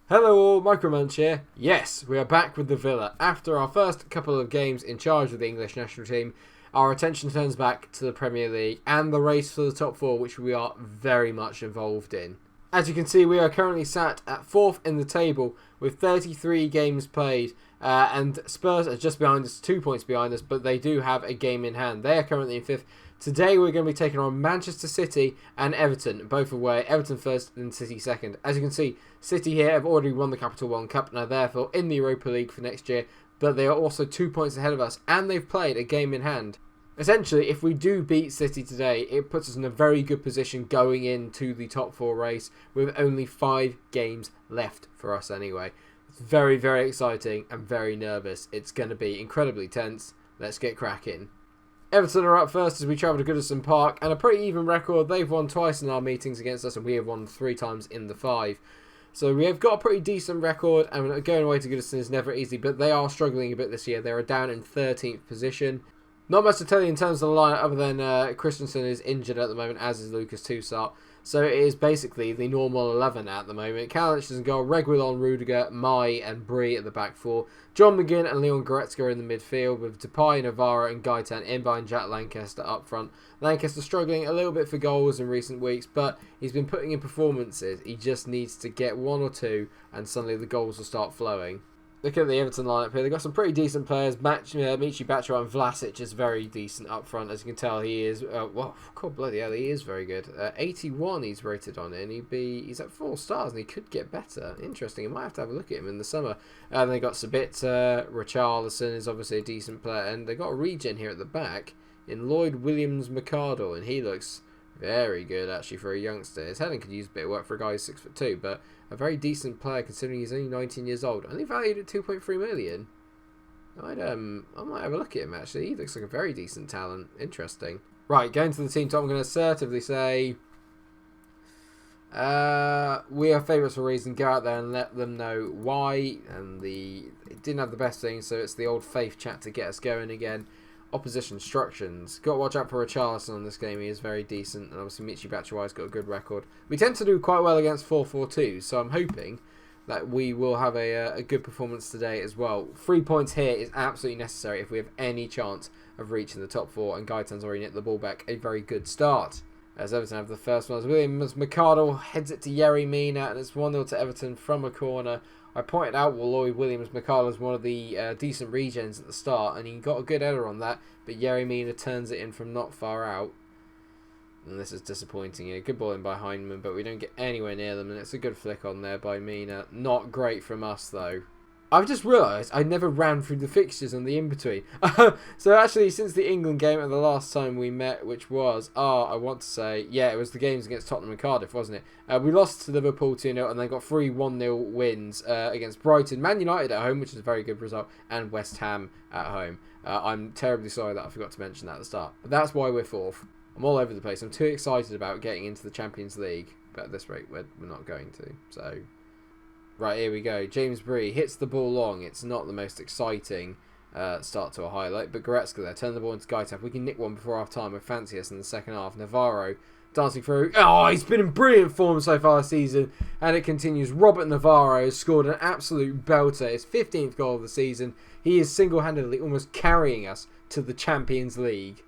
Hello all, Munch here. Yes, we are back with the Villa. After our first couple of games in charge of the English national team, our attention turns back to the Premier League and the race for the top four, which we are very much involved in. As you can see, we are currently sat at 4th in the table with 33 games played, and Spurs are just behind us, 2 points behind us, but they do have a game in hand. They are currently in 5th. Today we're going to be taking on Manchester City and Everton, both away. Everton first and City second. As you can see, City here have already won the Capital One Cup and are therefore in the Europa League for next year, but they are also 2 points ahead of us and they've played a game in hand. Essentially, if we do beat City today, it puts us in a very good position going into the top 4 race with only 5 games left for us anyway. It's very, very exciting and very nervous. It's going to be incredibly tense. Let's get cracking. Everton are up first as we travel to Goodison Park, and a pretty even record. They've won twice in our meetings against us and we have won 3 times in the 5. So we have got a pretty decent record, and going away to Goodison is never easy, but they are struggling a bit this year. They are down in 13th position. Not much to tell you in terms of the lineup other than Christensen is injured at the moment, as is Lucas Toussaint. So it is basically the normal 11 at the moment. Calamity is in goal, Reguilon, Rudiger, Mai and Brie at the back 4. John McGinn and Leon Goretzka are in the midfield with Depay, Navarro and Gaitan in behind Jack Lancaster up front. Lancaster struggling a little bit for goals in recent weeks, but he's been putting in performances. He just needs to get 1 or 2 and suddenly the goals will start flowing. Look at the Everton lineup here. They've got some pretty decent players. Michi Batshuayi and Vlasic is very decent up front. As you can tell, he is... well, God bloody hell, he is very good. 81 he's rated on it, and he's at 4 stars, and he could get better. Interesting. I might have to have a look at him in the summer. And they got Sabitzer. Richarlison is obviously a decent player. And they got a regen here at the back in Lloyd Williams-McArdle, and he looks very good, actually, for a youngster. His heading could use a bit of work for a guy who's 6'2", but a very decent player considering he's only 19 years old. Only valued at 2.3 million. I might have a look at him, actually. He looks like a very decent talent. Interesting. Right, going to the team top, I'm going to assertively say we are favourites for a reason. Go out there and let them know why. And it didn't have the best thing, so it's the old faith chat to get us going again. Opposition instructions. Got to watch out for Richarlison on this game. He is very decent. And obviously Michi Batshuayi's got a good record. We tend to do quite well against 4-4-2. So I'm hoping that we will have a good performance today as well. 3 points here is absolutely necessary if we have any chance of reaching the top 4. And Gaitan's already nicked the ball back. A very good start. As Everton have the first one. As Williams McArdle heads it to Yerry Mina. And it's 1-0 to Everton from a corner. I pointed out Lloyd Williams-McArdle was one of the decent regens at the start, and he got a good header on that, but Yerry Mina turns it in from not far out. And this is disappointing here. Good ball in by Heinemann, but we don't get anywhere near them, and it's a good flick on there by Mina. Not great from us, though. I've just realised I never ran through the fixtures on the in-between. So actually, since the England game and the last time we met, which was, I want to say, yeah, it was the games against Tottenham and Cardiff, wasn't it? We lost to Liverpool 2-0 and then got 3 1-0 wins against Brighton, Man United at home, which is a very good result, and West Ham at home. I'm terribly sorry that I forgot to mention that at the start. But that's why we're 4th. I'm all over the place. I'm too excited about getting into the Champions League, but at this rate, we're not going to, so... Right, here we go. James Brie hits the ball long. It's not the most exciting start to a highlight, but Goretzka there, turn the ball into Gaitan. We can nick one before half time with fancy us in the second half. Navarro dancing through. Oh, he's been in brilliant form so far this season, and it continues. Robert Navarro has scored an absolute belter. His 15th goal of the season. He is single-handedly almost carrying us to the Champions League.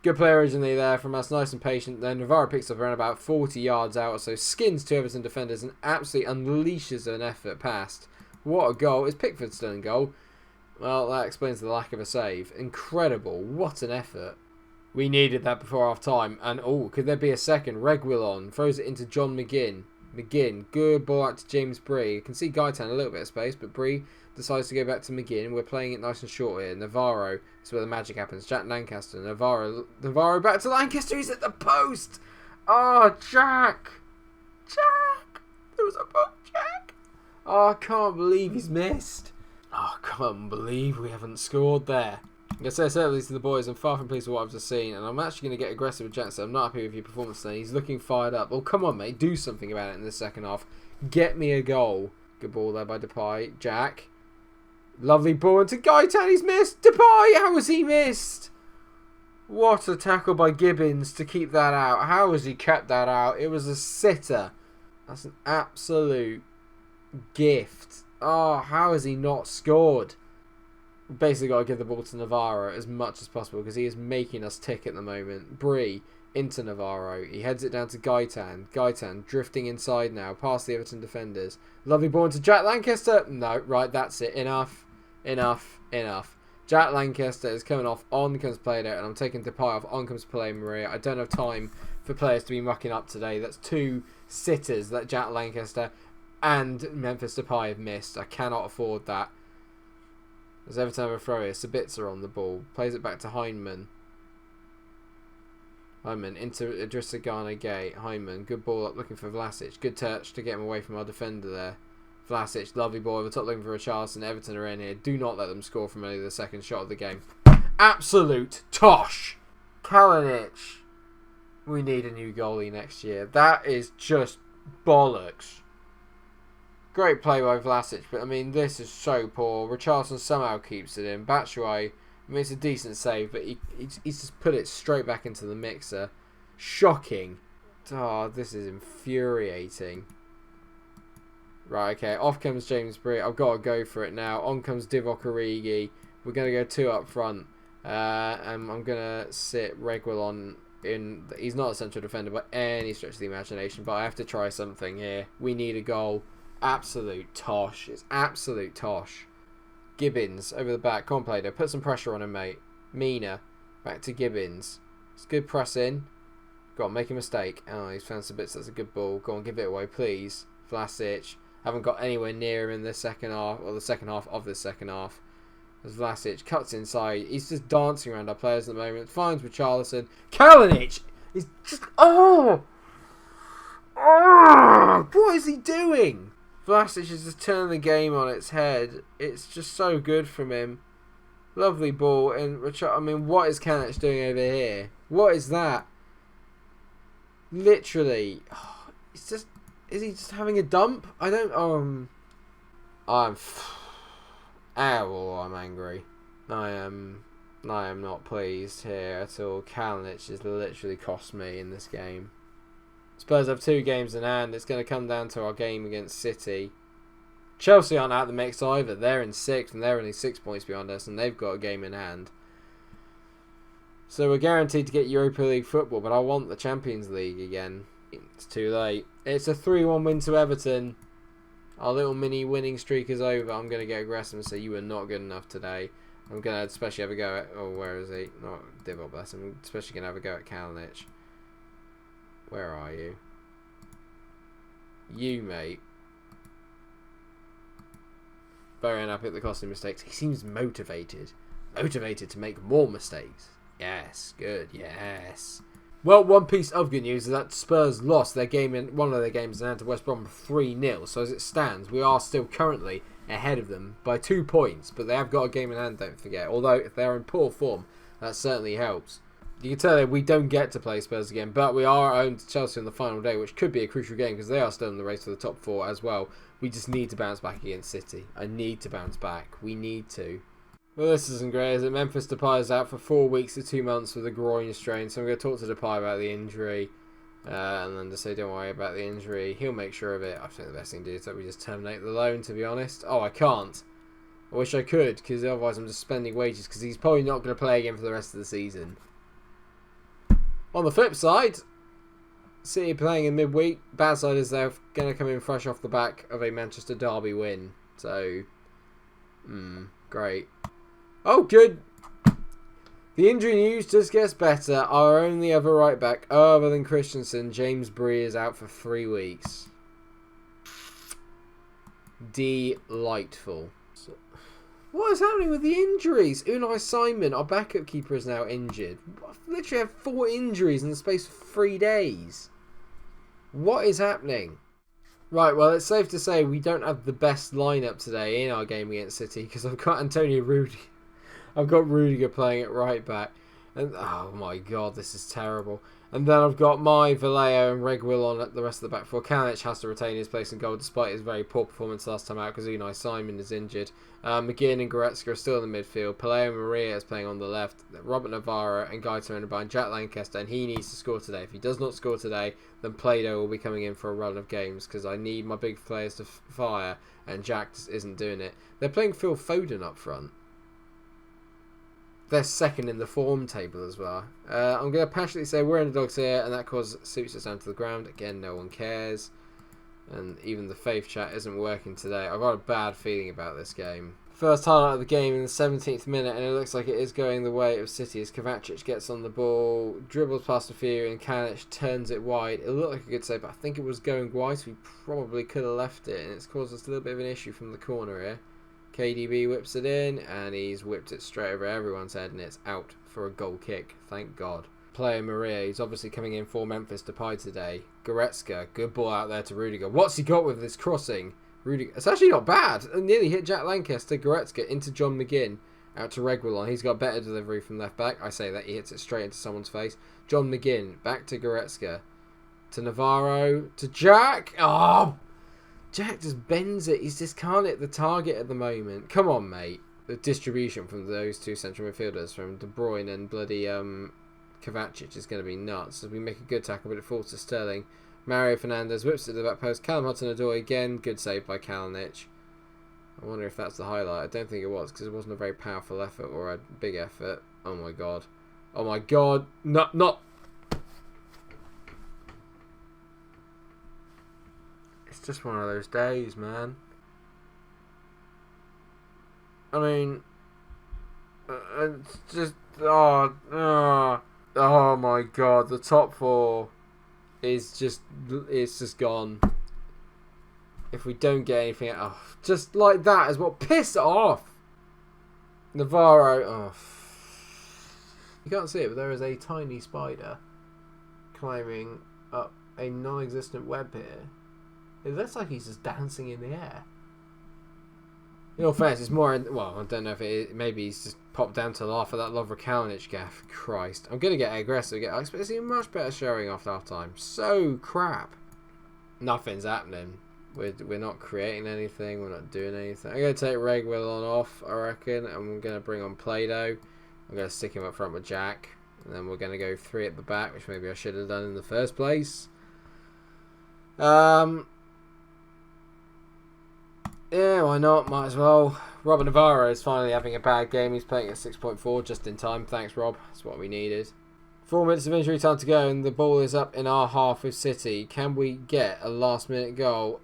Good play originally there from us, nice and patient. Then Navarro picks up around about 40 yards out or so, skins 2 Everton defenders and absolutely unleashes an effort past. What a goal. Is Pickford still in goal? Well, that explains the lack of a save. Incredible. What an effort. We needed that before half time. And, could there be a second? Reguilon throws it into John McGinn. Good ball out to James Brie. You can see Gaitan a little bit of space, but Brie decides to go back to McGinn. We're playing it nice and short here. Navarro is where the magic happens. Jack Lancaster. Navarro back to Lancaster. He's at the post. Oh, Jack. There was a post, Jack. Oh, I can't believe he's missed. Oh, I can't believe we haven't scored there. I'm going to say certainly to the boys, I'm far from pleased with what I've just seen, and I'm actually going to get aggressive with Jackson. I'm not happy with your performance today. He's looking fired up. Oh, come on, mate. Do something about it in the second half. Get me a goal. Good ball there by Depay. Jack. Lovely ball into Gaitan. He's missed. Depay, how has he missed? What a tackle by Gibbons to keep that out. How has he kept that out? It was a sitter. That's an absolute gift. Oh, how has he not scored? Basically got to give the ball to Navarro as much as possible because he is making us tick at the moment. Bree into Navarro. He heads it down to Gaitan. Gaitan drifting inside now past the Everton defenders. Lovely ball into Jack Lancaster. No, right, that's it. Enough. Jack Lancaster is coming off. On comes Play-Doh, and I'm taking Depay off. On comes Play Maria. I don't have time for players to be mucking up today. That's 2 sitters that Jack Lancaster and Memphis Depay have missed. I cannot afford that. As Everton have a throw here, Sabitzer on the ball. Plays it back to Heinemann. Heinemann into Idrissa Gana Gay. Heinemann, good ball up looking for Vlasic. Good touch to get him away from our defender there. Vlasic, lovely ball over top looking for Richarlison. Everton are in here. Do not let them score from only the second shot of the game. Absolute tosh! Kalinic. We need a new goalie next year. That is just bollocks. Great play by Vlasic, but I mean, this is so poor. Richarlison somehow keeps it in. Batshuayi, I mean, it's a decent save, but he's just put it straight back into the mixer. Shocking. Oh, this is infuriating. Right, okay, off comes James Bree. I've got to go for it now. On comes Divock Origi. We're going to go 2 up front. And I'm going to sit Reguilon in. He's not a central defender by any stretch of the imagination, but I have to try something here. We need a goal. Absolute tosh. It's absolute tosh. Gibbons over the back. Come on, Play-Doh. Put some pressure on him, mate. Mina. Back to Gibbons. It's good press in. Go on, make a mistake. Oh, he's found some bits. That's a good ball. Go on, give it away, please. Vlasic. Haven't got anywhere near him in the second half, or the second half of the second half. As Vlasic cuts inside. He's just dancing around our players at the moment. Finds Richarlison. Kalinic is just... Oh! What is he doing? Vlasic is just turning the game on its head. It's just so good from him. Lovely ball. And I mean, what is Kalinic doing over here? What is that? Literally. It's just... Is he just having a dump? I don't... I'm angry. I am not pleased here at all. Kalinic has literally cost me in this game. Spurs have 2 games in hand. It's going to come down to our game against City. Chelsea aren't out of the mix either. They're in 6th and they're only 6 points behind us, and they've got a game in hand. So we're guaranteed to get Europa League football, but I want the Champions League again. It's too late. It's a 3-1 win to Everton. Our little mini winning streak is over. I'm going to get aggressive and say you were not good enough today. I'm going to especially have a go at... Oh, where is he? Not Divock, bless him. I'm especially going to have a go at Kalinic. Where are you? You, mate. Very unhappy at the costly mistakes. He seems motivated. Motivated to make more mistakes. Yes, good, yes. Well, one piece of good news is that Spurs lost their game in one of their games in hand to West Brom 3-0. So as it stands, we are still currently ahead of them by 2 points, but they have got a game in hand, don't forget. Although if they're in poor form, that certainly helps. You can tell that we don't get to play Spurs again, but we are owned to Chelsea on the final day, which could be a crucial game because they are still in the race for the top 4 as well. We just need to bounce back against City. I need to bounce back. We need to. Well, this isn't great, is it? Memphis Depay is out for 4 weeks to 2 months with a groin strain, so I'm going to talk to Depay about the injury, and then just say don't worry about the injury. He'll make sure of it. I think the best thing to do is that we just terminate the loan, to be honest. Oh, I can't. I wish I could, because otherwise I'm just spending wages, because he's probably not going to play again for the rest of the season. On the flip side, City playing in midweek. Bad side is they're going to come in fresh off the back of a Manchester derby win. So, great. Oh, good. The injury news just gets better. Our only other right back, other than Christensen, James Bree, is out for 3 weeks. Delightful. What is happening with the injuries? Unai Simon, our backup keeper, is now injured. I've literally had 4 injuries in the space of 3 days. What is happening? Right, well, it's safe to say we don't have the best lineup today in our game against City because I've got Antonio Rudiger. I've got Rudiger playing at right back. And oh my god, this is terrible. And then I've got my Vallejo and Reguil on at the rest of the back four. Calamity has to retain his place in goal despite his very poor performance last time out because Unai Simon is injured. McGinn and Goretzka are still in the midfield. Paleo Maria is playing on the left. Robert Navarro and Gaeta in behind Jack Lancaster, and he needs to score today. If he does not score today, then Play-Doh will be coming in for a run of games because I need my big players to fire, and Jack just isn't doing it. They're playing Phil Foden up front. They're second in the form table as well. I'm going to passionately say we're underdogs here, and that suits us down to the ground. Again, no one cares. And even the faith chat isn't working today. I've got a bad feeling about this game. First highlight of the game in the 17th minute, and it looks like it is going the way of City as Kovacic gets on the ball, dribbles past a few, and Kanic turns it wide. It looked like a good save, but I think it was going wide, so we probably could have left it, and it's caused us a little bit of an issue from the corner here. KDB whips it in, and he's whipped it straight over everyone's head, and it's out for a goal kick. Thank God. Player Maria, he's obviously coming in for Memphis Depay today. Goretzka, good ball out there to Rudiger. What's he got with this crossing? Rudiger, it's actually not bad. It nearly hit Jack Lancaster. Goretzka into John McGinn, out to Reguilon. He's got better delivery from left back. I say that, he hits it straight into someone's face. John McGinn, back to Goretzka, to Navarro, to Jack. Oh! Jack just bends it. He's just can't hit the target at the moment. Come on, mate. The distribution from those two central midfielders, from De Bruyne and bloody Kovacic, is going to be nuts. As we make a good tackle, but it falls to Sterling. Mario Fernandez whips it to the back post. Callum Hudson-Odoi again. Good save by Kalinic. I wonder if that's the highlight. I don't think it was because it wasn't a very powerful effort or a big effort. Oh my god. Oh my god. Not. It's just one of those days, man. I mean, it's just oh my god, the top four is just gone. If we don't get anything, just like that is what pissed off. Navarro, you can't see it, but there is a tiny spider climbing up a non-existent web here. It looks like he's just dancing in the air. In all fairness, it's more... Well, I don't know if it is. Maybe he's just popped down to laugh at that Lovre Kalinic gaff. Christ. I'm going to get aggressive. I expect to see a much better showing after half-time. So crap. Nothing's happening. We're not creating anything. We're not doing anything. I'm going to take Reguilon off, I reckon. And I'm going to bring on Play-Doh. I'm going to stick him up front with Jack. And then we're going to go 3 at the back, which maybe I should have done in the first place. Yeah, why not? Might as well. Robert Navarro is finally having a bad game. He's playing at 6.4 just in time. Thanks, Rob. That's what we needed. 4 minutes of injury time to go, and the ball is up in our half with City. Can we get a last-minute goal?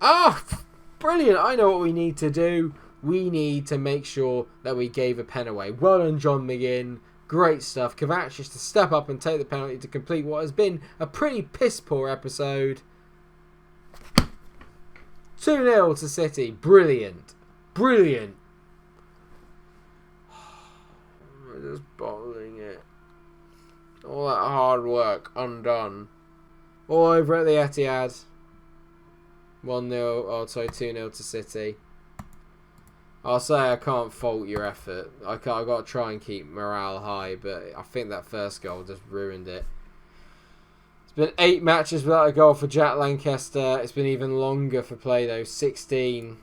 Brilliant. I know what we need to do. We need to make sure that we gave a pen away. Well done, John McGinn. Great stuff. Kovacic to step up and take the penalty to complete what has been a pretty piss-poor episode. 2-0 to City. Brilliant. Brilliant. I'm just bottling it. All that hard work undone. All over at the Etihad. 2-0 to City. I'll say I can't fault your effort. I've got to try and keep morale high, but I think that first goal just ruined it. Been 8 matches without a goal for Jack Lancaster. It's been even longer for Play-Doh. 16.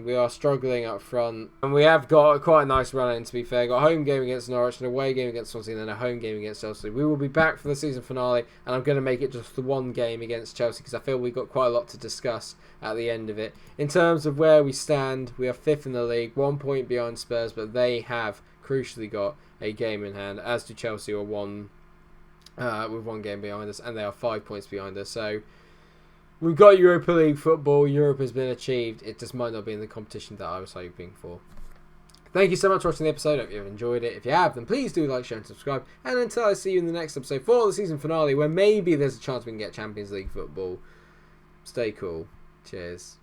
We are struggling up front. And we have got quite a nice run in, to be fair. Got a home game against Norwich, an away game against Swansea, and then a home game against Chelsea. We will be back for the season finale, and I'm going to make it just the one game against Chelsea because I feel we've got quite a lot to discuss at the end of it. In terms of where we stand, we are 5th in the league, 1 point behind Spurs, but they have crucially got a game in hand, as do Chelsea, or with 1 game behind us, and they are 5 points behind us. So we've got Europa League football. Europe has been achieved. It just might not be in the competition that I was hoping for. Thank you so much for watching the episode. I hope you've enjoyed it. If you have, then please do like, share and subscribe. And until I see you in the next episode for the season finale, where maybe there's a chance we can get Champions League football, stay cool. Cheers.